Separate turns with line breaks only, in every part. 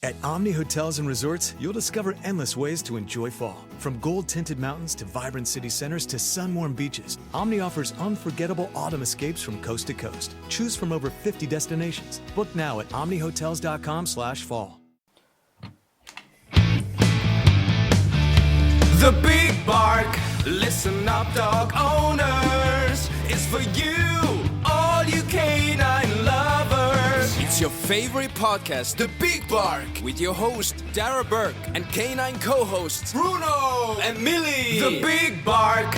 At Omni Hotels and Resorts, you'll discover endless ways to enjoy fall. From gold-tinted mountains to vibrant city centers to sun-warm beaches, Omni offers unforgettable autumn escapes from coast to coast. Choose from over 50 destinations. Book now at omnihotels.com/fall.
The Big Bark, listen up dog owners, it's for you, all you canine lovers. It's your favorite podcast, The Big Bark, with your host Darragh Bourke and canine co-hosts Bruno and Millie. The Big Bark.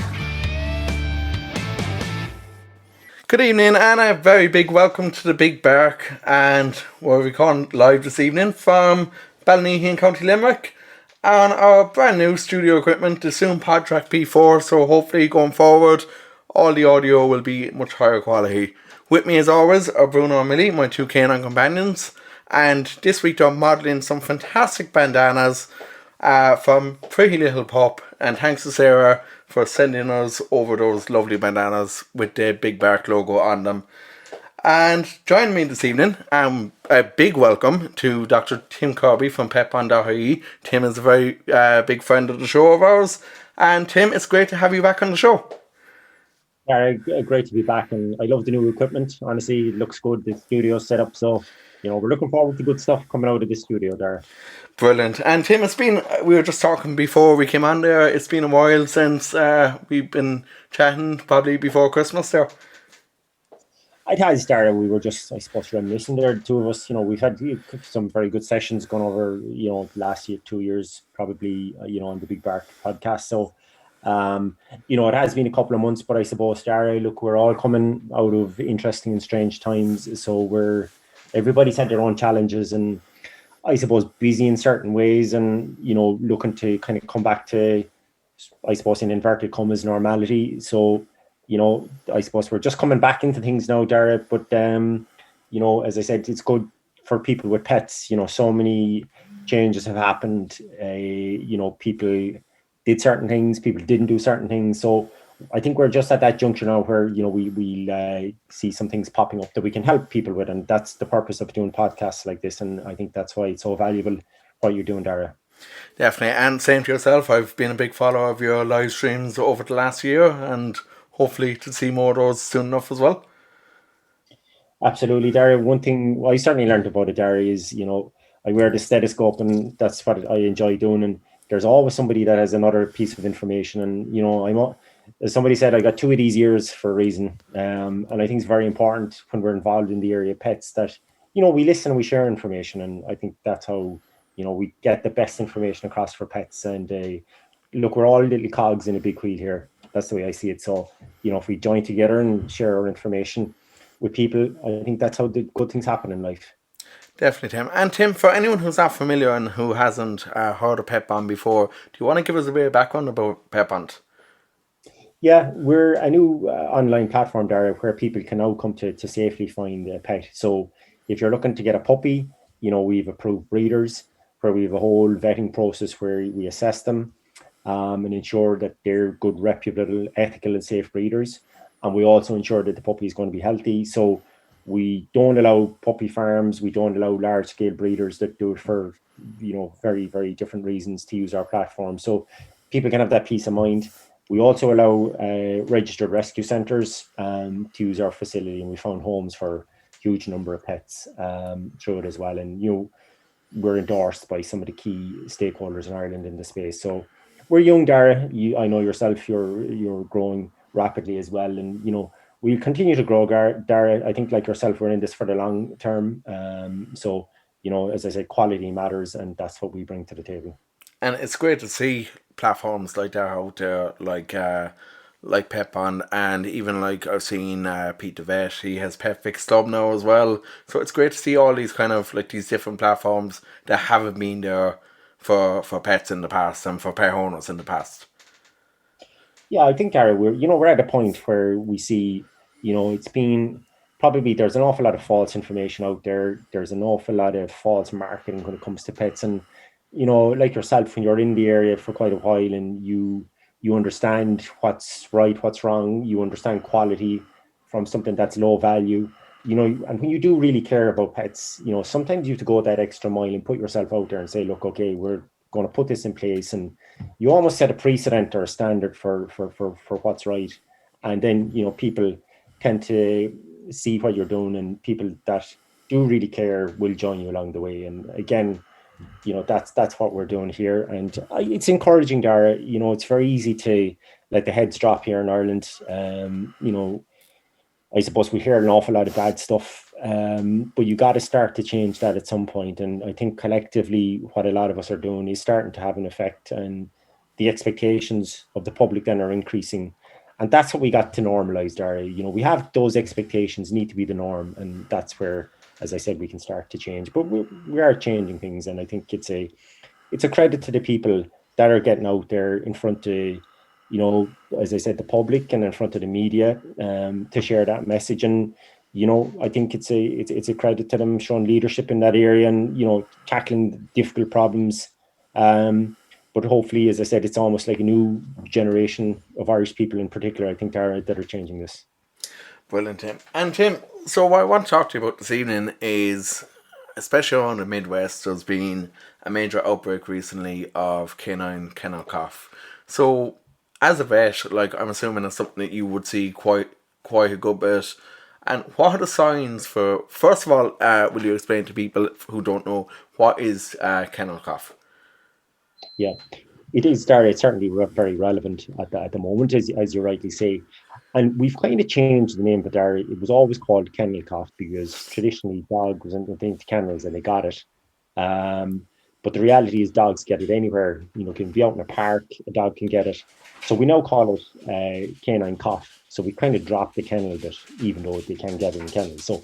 Good evening and a very big welcome to The Big Bark, and we're recording live this evening from Ballynehy in County Limerick on our brand new studio equipment, the Zoom Podtrak P4, so hopefully going forward all the audio will be much higher quality. With me as always are Bruno and Millie, my two canine companions, and this week they're modelling some fantastic bandanas from Pretty Little Pup, and thanks to Sarah for sending us over those lovely bandanas with the Big Bark logo on them. And joining me this evening, a big welcome to Dr. Tim Kirby from petbond.ie. Tim is a very big friend of the show of ours. And Tim, it's great to have you back on the show.
Yeah, great to be back, and I love the new equipment. Honestly, it looks good. The studio's set up, so we're looking forward to good stuff coming out of the studio there.
Brilliant. And Tim, we were just talking before we came on there, it's been a while since we've been chatting, probably before Christmas there.
It has, Darragh. We were just, I suppose, reminiscing there, the two of us. We've had some very good sessions going over, last year, 2 years, probably, on the Big Bark podcast. So, it has been a couple of months, but I suppose, Darragh, look, we're all coming out of interesting and strange times. So everybody's had their own challenges and I suppose busy in certain ways and, looking to kind of come back to, I suppose, in inverted commas, normality. So, I suppose we're just coming back into things now, Darragh, but, as I said, it's good for people with pets. So many changes have happened. People did certain things, people didn't do certain things. So I think we're just at that juncture now where, we see some things popping up that we can help people with. And that's the purpose of doing podcasts like this. And I think that's why it's so valuable what you're doing, Darragh. Definitely.
And same to yourself. I've been a big follower of your live streams over the last year and hopefully to see more of those soon enough as well.
Absolutely, Darragh. One thing I certainly learned about it, Darragh, is, I wear the stethoscope and that's what I enjoy doing. And there's always somebody that has another piece of information. And, as somebody said, I got 2 of these ears for a reason. And I think it's very important when we're involved in the area of pets that, we listen and we share information. And I think that's how, we get the best information across for pets. And look, we're all little cogs in a big wheel here. That's the way I see it. So, if we join together and share our information with people, I think that's how the good things happen in life.
Definitely, Tim. And Tim, for anyone who's not familiar and who hasn't heard of Petbond before, do you want to give us a bit of background about Petbond?
Yeah, we're a new online platform, Darragh, where people can now come to safely find a pet. So if you're looking to get a puppy, we've approved breeders where we have a whole vetting process where we assess them and ensure that they're good, reputable, ethical and safe breeders. And we also ensure that the puppy is going to be healthy. So we don't allow puppy farms. We don't allow large-scale breeders that do it for, very, very different reasons to use our platform. So people can have that peace of mind. We also allow registered rescue centres to use our facility, and we found homes for a huge number of pets through it as well. And, we're endorsed by some of the key stakeholders in Ireland in the space. So we're young, Darragh. I know yourself, you're growing rapidly as well. And, we continue to grow, Darragh. I think like yourself, we're in this for the long term. So, as I said, quality matters, and that's what we bring to the table.
And it's great to see platforms like that out there, like Petbond, and even like I've seen Pete the Vet, he has Pet Fix Club now as well. So it's great to see all these kind of like these different platforms that haven't been there for pets in the past and for pet owners in the past.
Yeah, I think, Darragh, we're at a point where we see, it's been probably there's an awful lot of false information out there. There's an awful lot of false marketing when it comes to pets. And, like yourself, when you're in the area for quite a while and you understand what's right, what's wrong, you understand quality from something that's low value, and when you do really care about pets, sometimes you have to go that extra mile and put yourself out there and say, look, okay, we're going to put this in place, and you almost set a precedent or a standard for what's right. And then, people tend to see what you're doing, and people that do really care will join you along the way. And again, that's what we're doing here. And it's encouraging, Darragh. It's very easy to let the heads drop here in Ireland. I suppose we hear an awful lot of bad stuff, but you got to start to change that at some point. And I think collectively, what a lot of us are doing is starting to have an effect, and the expectations of the public then are increasing. And that's what we got to normalize, Darragh. We have those expectations need to be the norm, and that's where, as I said, we can start to change. But we are changing things, and I think it's a credit to the people that are getting out there in front of, as I said, the public and in front of the media, to share that message. And I think it's a credit to them showing leadership in that area and tackling difficult problems. But hopefully, as I said, it's almost like a new generation of Irish people in particular, I think, that are changing this.
Brilliant, Tim. And Tim, so what I want to talk to you about this evening is, especially around the Midwest, there's been a major outbreak recently of canine cough. So, as a vet, I'm assuming it's something that you would see quite a good bit. And what are the signs for? First of all, will you explain to people who don't know what is kennel cough?
Yeah, it is, Darragh. It's certainly very relevant at the moment, as you rightly say. And we've kind of changed the name of it, Darragh. It was always called kennel cough because traditionally dog was into kennels and they got it. But the reality is dogs get it anywhere. Can be out in a park, a dog can get it. So we now call it canine cough. So we kind of dropped the kennel bit, even though they can get it in kennels. So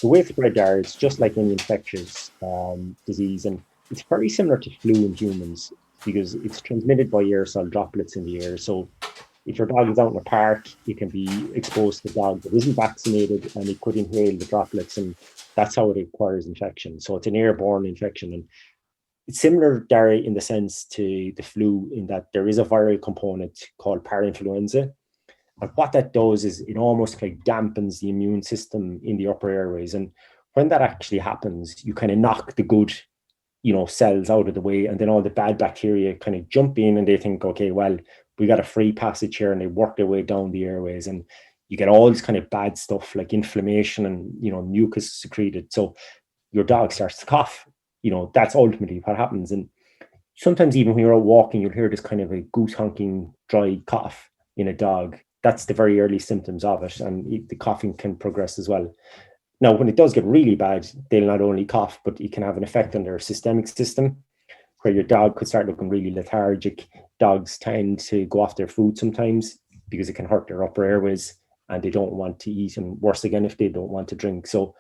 the way it's spread, Darragh, it's just like any infectious disease. And it's very similar to flu in humans because it's transmitted by aerosol droplets in the air. So if your dog is out in a park, it can be exposed to a dog that isn't vaccinated and it could inhale the droplets, and that's how it acquires infection. So it's an airborne infection. And it's similar, Darragh, in the sense to the flu in that there is a viral component called parainfluenza. And what that does is it almost like dampens the immune system in the upper airways. And when that actually happens, you kind of knock the good, cells out of the way, and then all the bad bacteria kind of jump in and they think, okay, well, we got a free passage here, and they work their way down the airways, and you get all this kind of bad stuff like inflammation and, mucus secreted. So your dog starts to cough. That's ultimately what happens. And sometimes even when you're out walking, you'll hear this kind of a goose honking, dry cough in a dog. That's the very early symptoms of it, and the coughing can progress as well. Now, when it does get really bad, they'll not only cough, but it can have an effect on their systemic system, where your dog could start looking really lethargic. Dogs tend to go off their food sometimes because it can hurt their upper airways, and they don't want to eat, and worse again if they don't want to drink. So,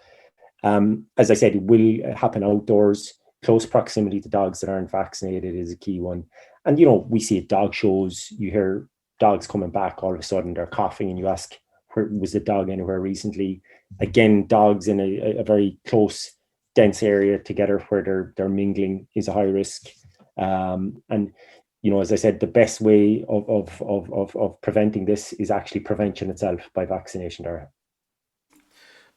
as I said, it will happen outdoors. Close proximity to dogs that aren't vaccinated is a key one. And, we see at dog shows, you hear dogs coming back, all of a sudden they're coughing, and you ask, where was the dog anywhere recently? Again, dogs in a very close, dense area together where they're mingling is a high risk. And as I said, the best way of preventing this is actually prevention itself by vaccination, Darragh.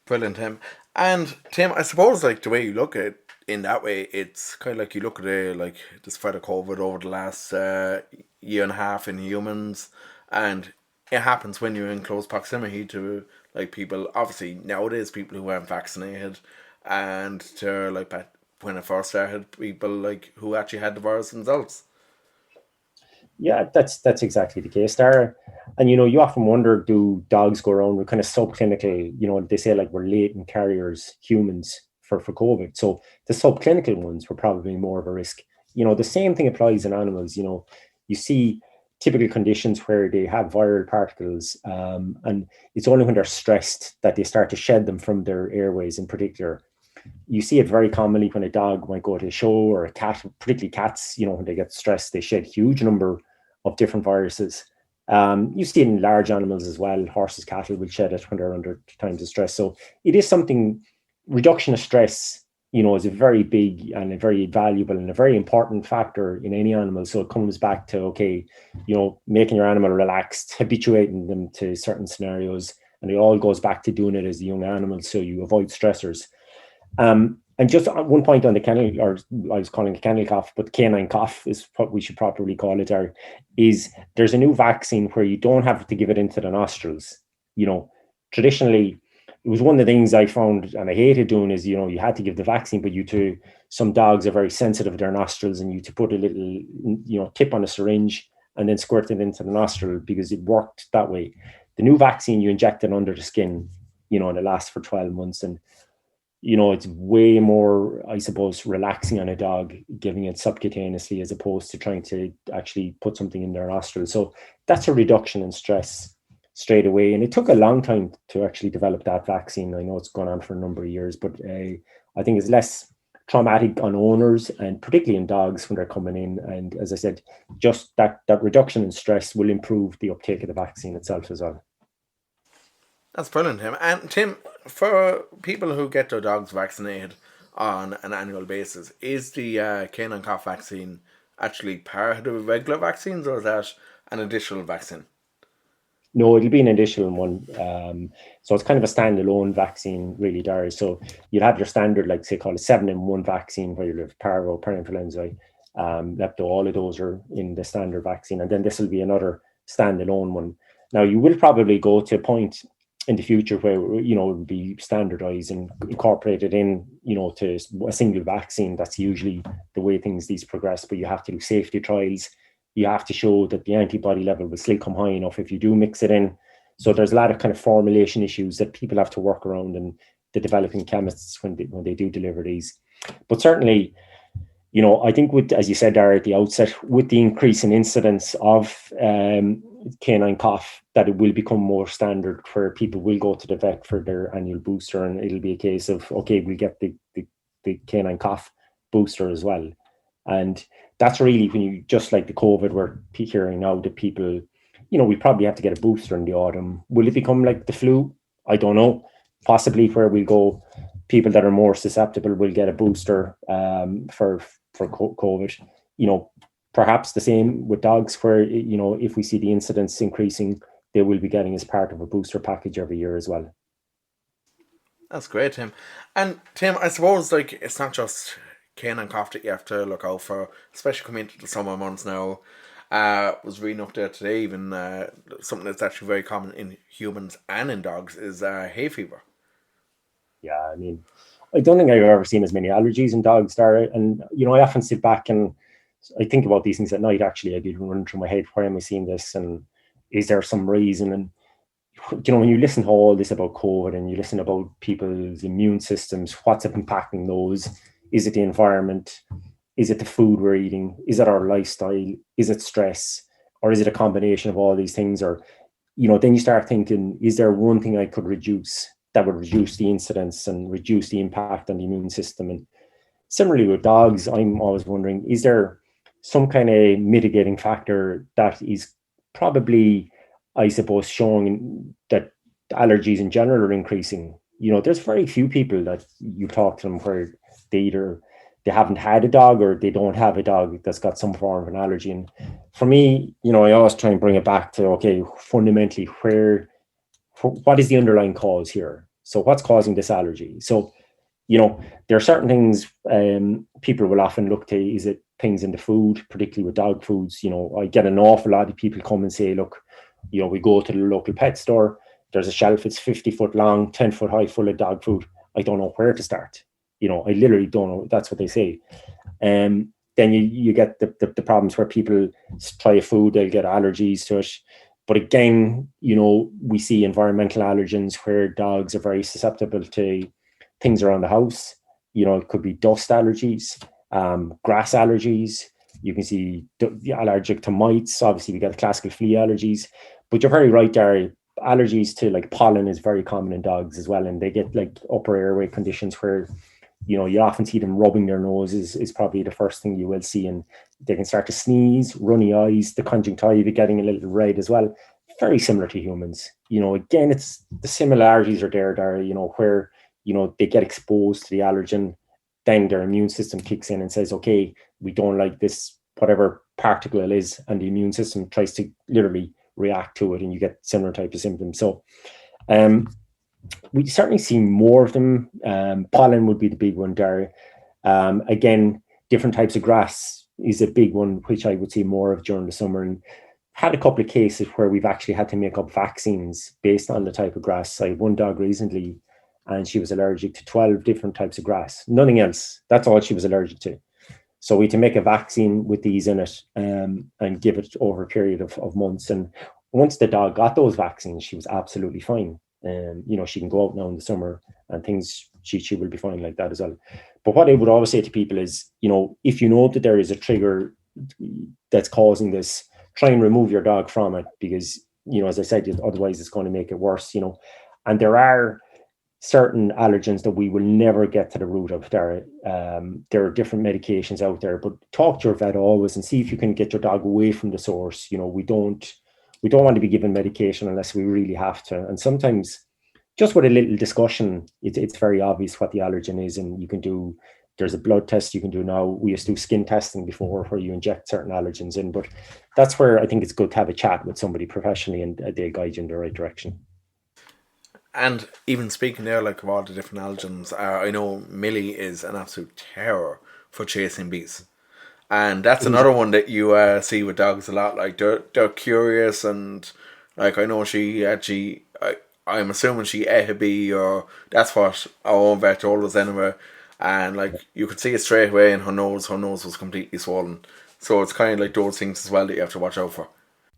Brilliant, Tim. And Tim, I suppose the way you look at it in that way, it's kind of like you look at it like the spread of COVID over the last year and a half in humans, and it happens when you're in close proximity to people. Obviously nowadays people who aren't vaccinated, and to when it first started, people who actually had the virus themselves.
Yeah, that's exactly the case, Darragh. And you often wonder, do dogs go around with kind of subclinical, they say we're latent carriers, humans, for COVID. So the subclinical ones were probably more of a risk. The same thing applies in animals. You see typical conditions where they have viral particles, and it's only when they're stressed that they start to shed them from their airways in particular. You see it very commonly when a dog might go to a show, or a cat, particularly cats, when they get stressed, they shed huge number of different viruses. You see it in large animals as well. Horses, cattle will shed it when they're under times of stress. So it is something, reduction of stress, is a very big and a very valuable and a very important factor in any animal. So it comes back to, okay, making your animal relaxed, habituating them to certain scenarios, And it all goes back to doing it as a young animal, so you avoid stressors. And just one point on the kennel, or I was calling it kennel cough, but canine cough is what we should properly call it, is there's a new vaccine where you don't have to give it into the nostrils. Traditionally, it was one of the things I found, and I hated doing, is, you had to give the vaccine, but some dogs are very sensitive to their nostrils, and you to put a little, tip on a syringe and then squirt it into the nostril, because it worked that way. The new vaccine, you inject it under the skin, and it lasts for 12 months. And, it's way more, I suppose, relaxing on a dog, giving it subcutaneously as opposed to trying to actually put something in their nostril. So that's a reduction in stress straight away. And it took a long time to actually develop that vaccine. I know it's gone on for a number of years, but I think it's less traumatic on owners, and particularly in dogs when they're coming in. And as I said, just that reduction in stress will improve the uptake of the vaccine itself as well.
That's brilliant, Tim. And Tim, for people who get their dogs vaccinated on an annual basis, is the canine cough vaccine actually part of the regular vaccines, or is that an additional vaccine?
No, it'll be an additional one. So it's kind of a standalone vaccine, really, Darragh. So you'll have your standard, like, say, called a 7-in-1 vaccine, where you'll have parvo, parainfluenza, lepto, all of those are in the standard vaccine. And then this will be another standalone one. Now, you will probably go to a point in the future where, it will be standardized and incorporated in, to a single vaccine. That's usually the way these progress, but you have to do safety trials. You have to show that the antibody level will still come high enough if you do mix it in. So there's a lot of kind of formulation issues that people have to work around, and the developing chemists when they do deliver these. But certainly, I think with, as you said, Darragh, at the outset, with the increase in incidence of canine cough, that it will become more standard where people will go to the vet for their annual booster, and it'll be a case of, okay, we'll get the canine cough booster as well. And that's really when you, just like the COVID, we're hearing now that people, we probably have to get a booster in the autumn. Will it become like the flu? I don't know. Possibly where we'll go, people that are more susceptible will get a booster for COVID. Perhaps the same with dogs, where, if we see the incidence increasing, they will be getting as part of a booster package every year as well.
That's great, Tim. And Tim, I suppose, like, it's not just canine cough that you have to look out for, especially coming into the summer months now. Was reading up there today, even something that's actually very common in humans and in dogs is hay fever.
Yeah, I mean, I don't think I've ever seen as many allergies in dogs, Darragh. And, I often sit back and I think about these things at night. Actually, I do run through my head, why am I seeing this? And is there some reason? And, when you listen to all this about COVID, and you listen about people's immune systems, what's impacting those? Is it the environment? Is it the food we're eating? Is it our lifestyle? Is it stress? Or is it a combination of all these things? Or, then you start thinking, is there one thing I could reduce that would reduce the incidence and reduce the impact on the immune system? And similarly with dogs, I'm always wondering, is there some kind of mitigating factor that is probably, I suppose, showing that allergies in general are increasing? There's very few people that you talk to them where they haven't had a dog, or they don't have a dog that's got some form of an allergy. And for me, I always try and bring it back to, okay, fundamentally, what is the underlying cause here? So what's causing this allergy? So, there are certain things people will often look to. Is it things in the food, particularly with dog foods? I get an awful lot of people come and say, look, we go to the local pet store, there's a shelf, it's 50 foot long, 10 foot high, full of dog food. I don't know where to start. I literally don't know. That's what they say. Then you get the problems where people try a food, they'll get allergies to it. But again, we see environmental allergens where dogs are very susceptible to things around the house. It could be dust allergies, grass allergies. You can see allergic to mites. Obviously, we get classical flea allergies. But you're very right, Darragh. Allergies to like pollen is very common in dogs as well. And they get like upper airway conditions where, you often see them rubbing their nose is probably the first thing you will see. And they can start to sneeze, runny eyes, the conjunctiva getting a little red as well. Very similar to humans. Again, it's the similarities are there, where, they get exposed to the allergen, then their immune system kicks in and says, okay, we don't like this, whatever particle it is, and the immune system tries to literally react to it, and you get similar type of symptoms. So We certainly see more of them. Pollen would be the big one there. Again, different types of grass is a big one, which I would see more of during the summer. And had a couple of cases where we've actually had to make up vaccines based on the type of grass. I had one dog recently, and she was allergic to 12 different types of grass. Nothing else. That's all she was allergic to. So we had to make a vaccine with these in it, and give it over a period of months. And once the dog got those vaccines, she was absolutely fine. She can go out now in the summer and things, she will be fine like that as well. But what I would always say to people is, if you know that there is a trigger that's causing this, try and remove your dog from it, because, as I said, otherwise it's going to make it worse, And there are certain allergens that we will never get to the root of. There are different medications out there, but talk to your vet always and see if you can get your dog away from the source. We don't want to be given medication unless we really have to. And sometimes just with a little discussion, it's very obvious what the allergen is, and you can do. There's a blood test you can do now. We used to do skin testing before where you inject certain allergens in, but that's where I think it's good to have a chat with somebody professionally and they'll guide you in the right direction.
And even speaking there, like of all the different allergens, I know Millie is an absolute terror for chasing bees. And that's another one that you see with dogs a lot. Like they're curious, and like I know I'm assuming she ate a bee, or that's what our own vet told us anyway. And like you could see it straight away in her nose. Her nose was completely swollen. So it's kind of like those things as well that you have to watch out for.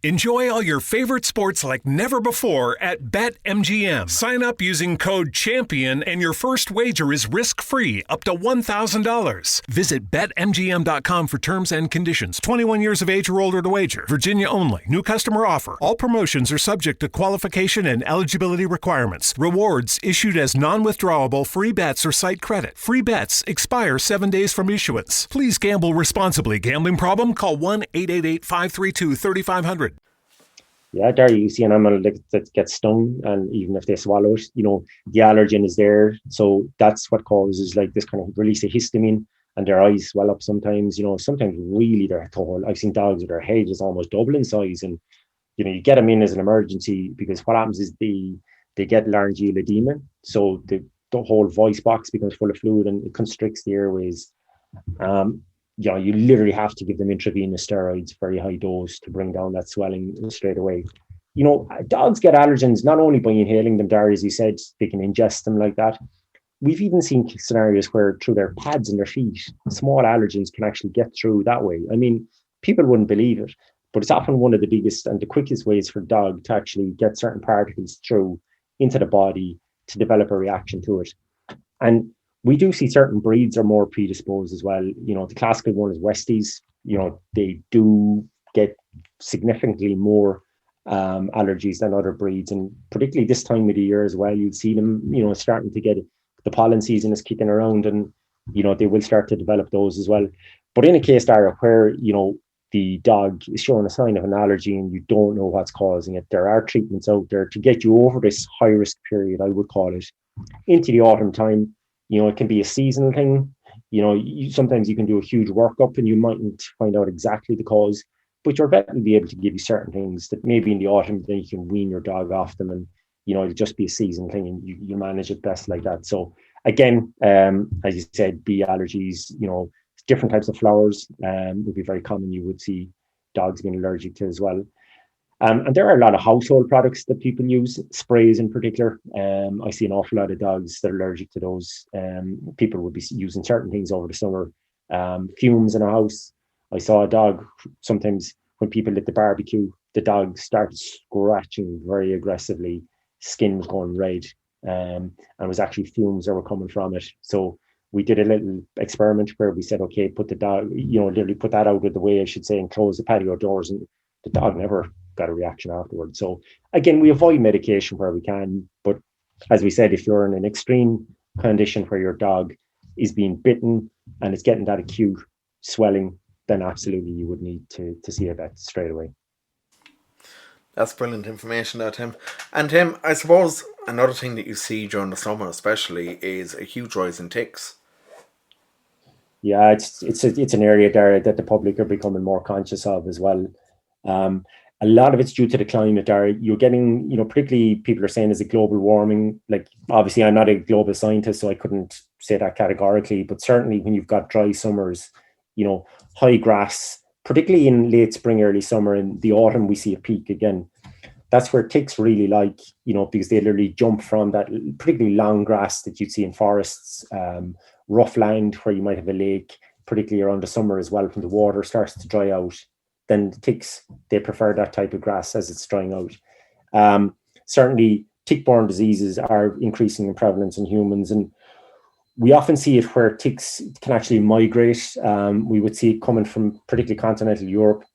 Enjoy all your favorite sports like never before at BetMGM. Sign up using code CHAMPION and your first wager is risk-free up to $1,000. Visit BetMGM.com for terms and conditions. 21 years of age or older to wager. Virginia only. New customer offer. All promotions are subject to qualification and eligibility requirements. Rewards issued as non-withdrawable free bets or site credit. Free bets expire 7 days from issuance. Please gamble responsibly. Gambling problem? Call 1-888-532-3500.
Yeah, there you see an animal that gets stung, and even if they swallow it, the allergen is there. So that's what causes like this kind of release of histamine, and their eyes swell up sometimes. Sometimes really they're tall. I've seen dogs with their head is almost double in size, and you get them in as an emergency, because what happens is they get laryngeal edema, so the whole voice box becomes full of fluid and it constricts the airways. You literally have to give them intravenous steroids, very high dose, to bring down that swelling straight away. Dogs get allergens not only by inhaling them, Darragh, as you said, they can ingest them like that. We've even seen scenarios where through their pads in their feet, small allergens can actually get through that way. I mean, people wouldn't believe it, but it's often one of the biggest and the quickest ways for a dog to actually get certain particles through into the body to develop a reaction to it. And we do see certain breeds are more predisposed as well. The classical one is Westies. They do get significantly more allergies than other breeds. And particularly this time of the year as well, you'd see them, starting to get the pollen season is kicking around, and, they will start to develop those as well. But in a case, Darragh, where, the dog is showing a sign of an allergy and you don't know what's causing it, there are treatments out there to get you over this high risk period, I would call it, into the autumn time. It can be a seasonal thing. Sometimes you can do a huge workup and you mightn't find out exactly the cause, but your vet will be able to give you certain things that maybe in the autumn, then you can wean your dog off them, and, it'll just be a seasonal thing and you manage it best like that. So again, as you said, bee allergies, different types of flowers would be very common. You would see dogs being allergic to as well. And there are a lot of household products that people use, sprays in particular. I see an awful lot of dogs that are allergic to those. People would be using certain things over the summer. Fumes in a house. I saw a dog, sometimes when people lit the barbecue, the dog started scratching very aggressively. Skin was going red, and it was actually fumes that were coming from it. So we did a little experiment where we said, okay, put the dog, literally put that out of the way, I should say, and close the patio doors, and the dog never got a reaction afterwards. So again, we avoid medication where we can, but as we said, if you're in an extreme condition where your dog is being bitten and it's getting that acute swelling, then absolutely you would need to see a vet straight away.
That's brilliant information there, Tim. And Tim, I suppose another thing that you see during the summer especially is a huge rise in ticks.
Yeah, it's an area there that the public are becoming more conscious of as well. A lot of it's due to the climate, Darragh. You're getting, particularly people are saying is it global warming. Like, obviously, I'm not a global scientist, so I couldn't say that categorically. But certainly, when you've got dry summers, high grass, particularly in late spring, early summer, in the autumn, we see a peak again. That's where ticks really like, because they literally jump from that particularly long grass that you'd see in forests, rough land where you might have a lake, particularly around the summer as well, when the water starts to dry out. Then the ticks, they prefer that type of grass as it's drying out. Certainly, tick-borne diseases are increasing in prevalence in humans, and we often see it where ticks can actually migrate. We would see it coming from particularly continental Europe.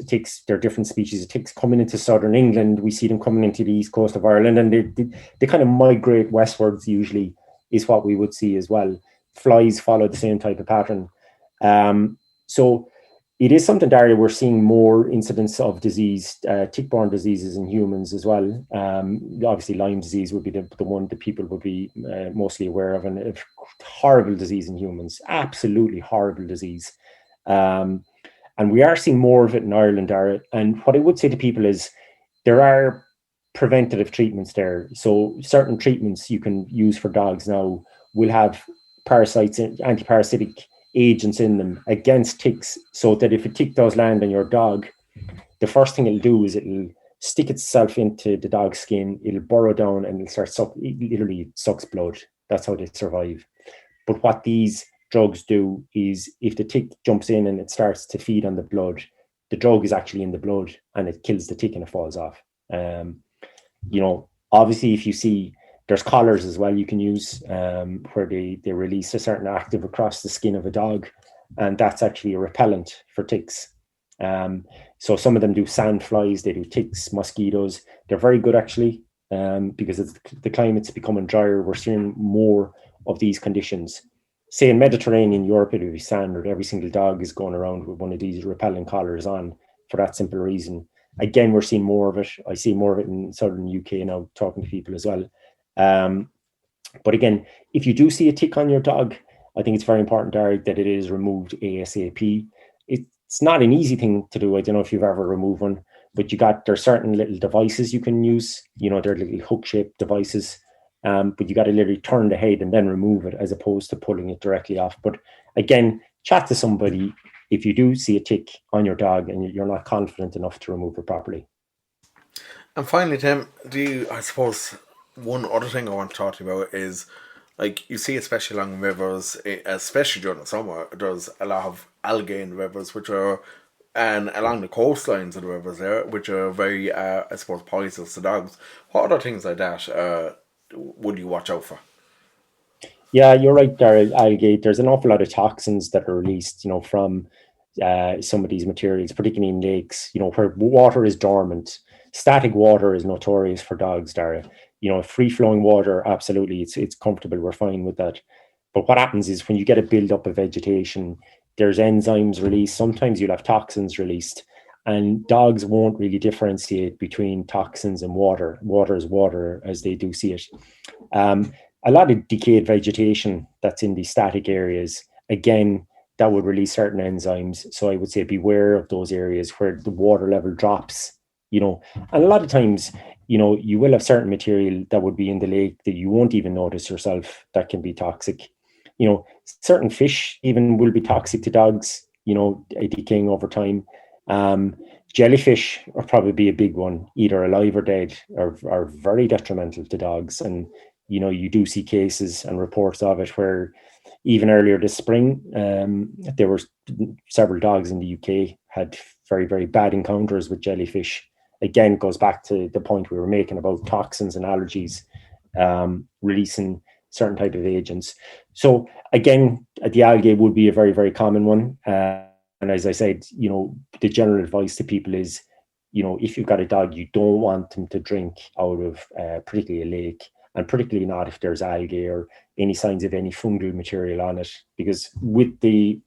Ticks, there are different species of ticks coming into southern England. We see them coming into the east coast of Ireland, and they kind of migrate westwards usually, is what we would see as well. Flies follow the same type of pattern. So it is something, Darragh, we're seeing more incidents of disease, tick-borne diseases in humans as well. Obviously, Lyme disease would be the one that people would be mostly aware of, and a horrible disease in humans, absolutely horrible disease. And we are seeing more of it in Ireland, Darragh. And what I would say to people is there are preventative treatments there. So certain treatments you can use for dogs now will have parasites, antiparasitic agents in them against ticks, so that if a tick does land on your dog, the first thing it'll do is it'll stick itself into the dog's skin, it'll burrow down and it'll start it literally sucks blood. That's how they survive. But what these drugs do is, if the tick jumps in and it starts to feed on the blood, the drug is actually in the blood and it kills the tick and it falls off. Obviously, if you see, there's collars as well you can use, where they release a certain active across the skin of a dog, and that's actually a repellent for ticks. So some of them do sand flies, they do ticks, mosquitoes. They're very good actually, because the climate's becoming drier. We're seeing more of these conditions. Say in Mediterranean Europe, it would be standard. Every single dog is going around with one of these repellent collars on for that simple reason. Again, we're seeing more of it. I see more of it in southern UK now, talking to people as well. But again, if you do see a tick on your dog, I think it's very important, Darragh, that it is removed ASAP. It's not an easy thing to do. I don't know if you've ever removed one, but there's certain little devices you can use. They're little hook-shaped devices, but you got to literally turn the head and then remove it, as opposed to pulling it directly off. But again, chat to somebody if you do see a tick on your dog and you're not confident enough to remove it properly.
And finally, Tim, I suppose one other thing I want to talk to you about is, like, you see, especially along rivers, especially during the summer, there's a lot of algae in the rivers, and along the coastlines of the rivers there, which are very, I suppose, poisonous to dogs. What other things like that would you watch out for?
Yeah, you're right, Darragh. Algae, there's an awful lot of toxins that are released, from some of these materials, particularly in lakes, where water is dormant. Static water is notorious for dogs, Darragh. Free-flowing water, absolutely, it's comfortable, we're fine with that. But what happens is, when you get a build-up of vegetation, there's enzymes released, sometimes you'll have toxins released, and dogs won't really differentiate between toxins and water. Water is water, as they do see it. A lot of decayed vegetation that's in the static areas, again, that would release certain enzymes. So I would say beware of those areas where the water level drops, and a lot of times, you will have certain material that would be in the lake that you won't even notice yourself that can be toxic. Certain fish even will be toxic to dogs, decaying over time. Jellyfish are probably a big one, either alive or dead, are very detrimental to dogs. And, you do see cases and reports of it where even earlier this spring, there were several dogs in the UK had very, very bad encounters with jellyfish. Again, it goes back to the point we were making about toxins and allergies, releasing certain type of agents. So again, the algae would be a very, very common one. And as I said, the general advice to people is, if you've got a dog, you don't want them to drink out of particularly a lake, and particularly not if there's algae or any signs of any fungal material on it, because with the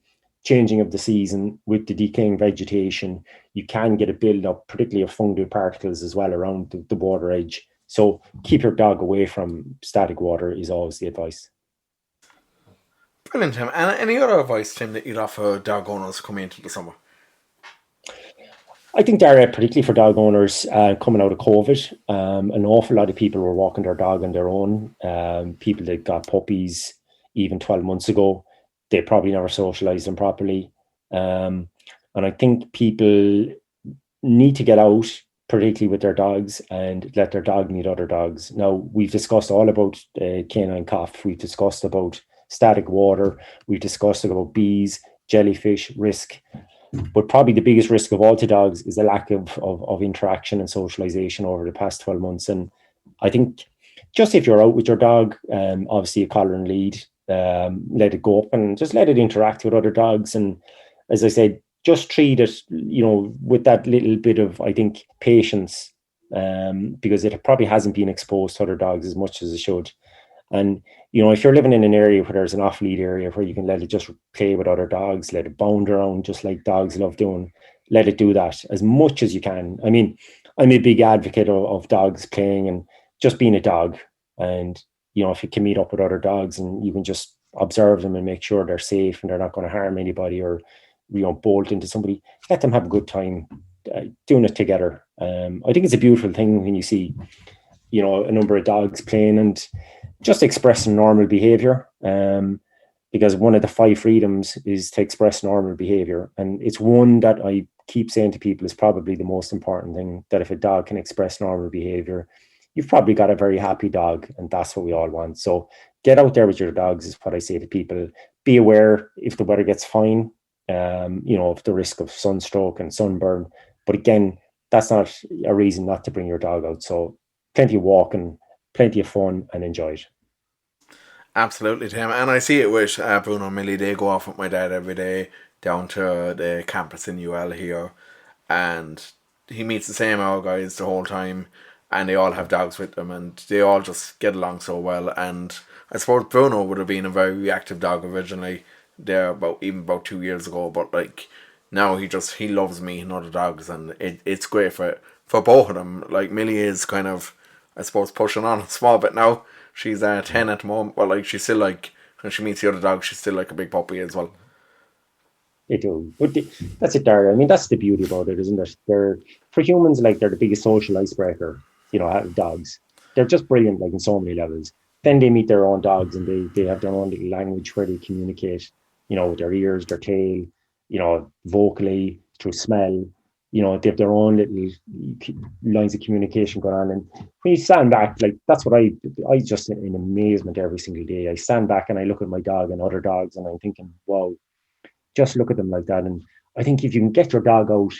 changing of the season, with the decaying vegetation, you can get a build-up, particularly of fungal particles as well around the water edge. So keep your dog away from static water is always the advice.
Brilliant, Tim. And any other advice, Tim, that you'd offer dog owners coming into the summer?
I think they're particularly for dog owners coming out of COVID. An awful lot of people were walking their dog on their own. People that got puppies even 12 months ago, they probably never socialized them properly. And I think people need to get out, particularly with their dogs, and let their dog meet other dogs. Now, we've discussed all about canine cough. We've discussed about static water. We've discussed about bees, jellyfish, risk. But probably the biggest risk of all to dogs is the lack of interaction and socialization over the past 12 months. And I think just if you're out with your dog, obviously a collar and lead, let it go up and just let it interact with other dogs. And as I said, just treat it, with that little bit of, I think, patience, because it probably hasn't been exposed to other dogs as much as it should. And, if you're living in an area where there's an off-lead area where you can let it just play with other dogs, let it bound around just like dogs love doing, let it do that as much as you can. I mean, I'm a big advocate of dogs playing and just being a dog. And, if you can meet up with other dogs and you can just observe them and make sure they're safe and they're not going to harm anybody or, bolt into somebody, let them have a good time doing it together. I think it's a beautiful thing when you see, a number of dogs playing and just expressing normal behavior, because one of the 5 freedoms is to express normal behavior. And it's one that I keep saying to people is probably the most important thing, that if a dog can express normal behavior, you've probably got a very happy dog, and that's what we all want. So get out there with your dogs is what I say to people. Be aware if the weather gets fine, of the risk of sunstroke and sunburn. But again, that's not a reason not to bring your dog out. So plenty of walking, plenty of fun, and enjoy it.
Absolutely, Tim. And I see it with Bruno and Millie. They go off with my dad every day down to the campus in UL here, and he meets the same old guys the whole time, and they all have dogs with them, and they all just get along so well. And I suppose Bruno would have been a very reactive dog originally, there about 2 years ago, but like now he loves me and other dogs, and it's great for both of them. Like Millie is kind of, I suppose, pushing on a small bit now. She's 10 at the moment, but like she's still like, when she meets the other dogs, she's still like a big puppy as well.
They do, but that's it, Darragh. I mean, that's the beauty about it, isn't it? They're, for humans, like, they're the biggest social icebreaker. Dogs. They're just brilliant, like, in so many levels. Then they meet their own dogs, and they have their own little language where they communicate. With their ears, their tail, vocally, through smell. They have their own little lines of communication going on. And when you stand back, like, that's what I just in amazement every single day. I stand back and I look at my dog and other dogs, and I'm thinking, wow, just look at them like that. And I think if you can get your dog out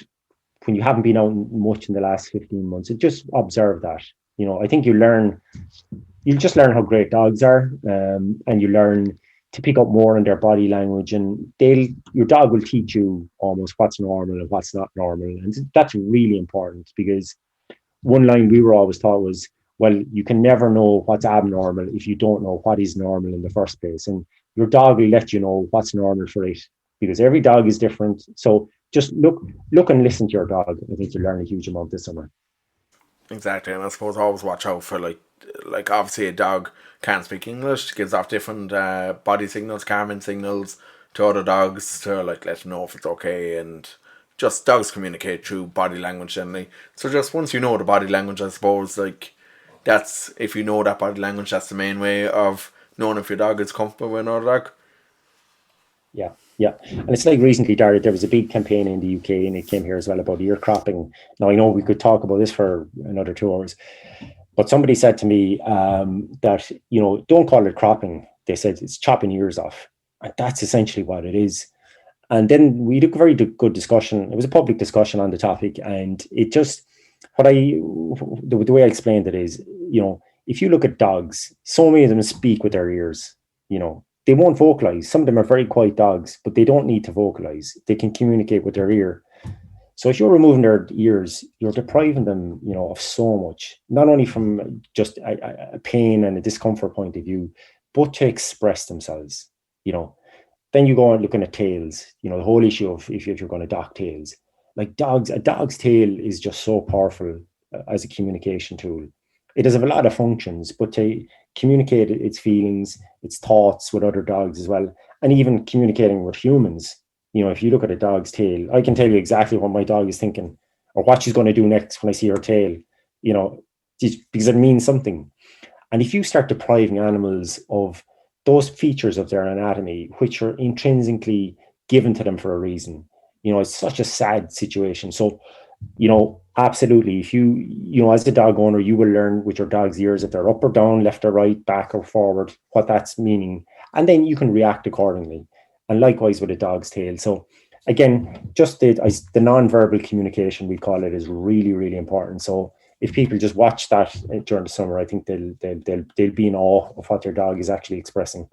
when you haven't been out much in the last 15 months, just observe that. I think you'll just learn how great dogs are, and you learn to pick up more on their body language, and your dog will teach you almost what's normal and what's not normal. And that's really important, because one line we were always taught was, well, you can never know what's abnormal if you don't know what is normal in the first place. And your dog will let you know what's normal for it, because every dog is different. So just look and listen to your dog. I think you'll learn a huge amount this summer.
Exactly, and I suppose always watch out for like obviously a dog can't speak English, gives off different body signals, calming signals to other dogs to like let them know if it's okay, and just dogs communicate through body language generally. So just once you know the body language, I suppose, like, that's, if you know that body language, that's the main way of knowing if your dog is comfortable with another dog.
Yeah. And it's like recently, Darragh, there was a big campaign in the UK, and it came here as well, about ear cropping. Now, I know we could talk about this for another 2 hours, but somebody said to me that, don't call it cropping. They said it's chopping ears off. And that's essentially what it is. And then we had a very good discussion. It was a public discussion on the topic. And it just, the way I explained it is, if you look at dogs, so many of them speak with their ears. They won't vocalize. Some of them are very quiet dogs, but they don't need to vocalize. They can communicate with their ear. So if you're removing their ears, you're depriving them, of so much, not only from just a pain and a discomfort point of view, but to express themselves. Then you go on looking at tails, the whole issue of if you're going to dock tails. Like a dog's tail is just so powerful as a communication tool. It does have a lot of functions, but to communicate its feelings, its thoughts with other dogs as well, and even communicating with humans. If you look at a dog's tail, I can tell you exactly what my dog is thinking or what she's going to do next when I see her tail, you know, because it means something. And if you start depriving animals of those features of their anatomy, which are intrinsically given to them for a reason, you know, it's such a sad situation. So, you know, absolutely, if you know, as a dog owner, you will learn with your dog's ears if they're up or down, left or right, back or forward, what that's meaning. And then you can react accordingly. And likewise with a dog's tail. So again, just the non-verbal communication, we call it, is really, really important. So if people just watch that during the summer, I think they'll be in awe of what their dog is actually expressing.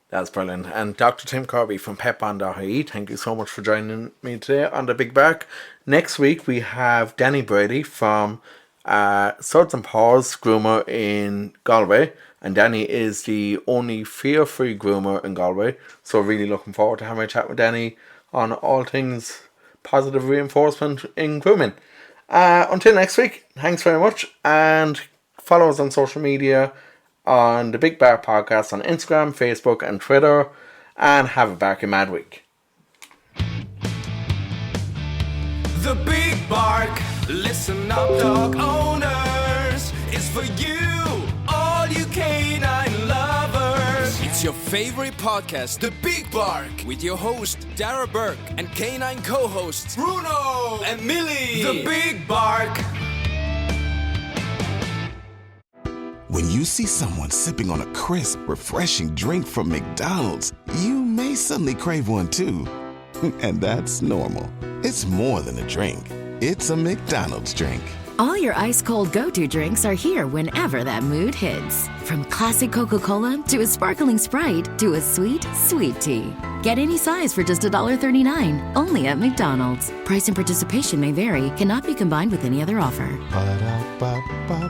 That's brilliant. And Dr. Tim Kirby from petbond.ie, thank you so much for joining me today on the Big Bark. Next week we have Danny Brady from Swords and Paws Groomer in Galway. And Danny is the only fear-free groomer in Galway. So really looking forward to having a chat with Danny on all things positive reinforcement in grooming. Until next week, thanks very much. And follow us on social media on the Big Bark Podcast on Instagram, Facebook and Twitter. And have a Barky Mad week.
The Big Bark, listen up dog owners, is for you, all you canine lovers. It's your favorite podcast, The Big Bark, with your host Darragh Bourke and canine co-hosts Bruno and Millie. The Big Bark.
When you see someone sipping on a crisp, refreshing drink from McDonald's, you may suddenly crave one too. And that's normal. It's more than a drink. It's a McDonald's drink.
All your ice-cold go-to drinks are here whenever that mood hits. From classic Coca-Cola to a sparkling Sprite to a sweet, sweet tea. Get any size for just $1.39, only at McDonald's. Price and participation may vary, cannot be combined with any other offer.
Ba-da-ba-ba-ba.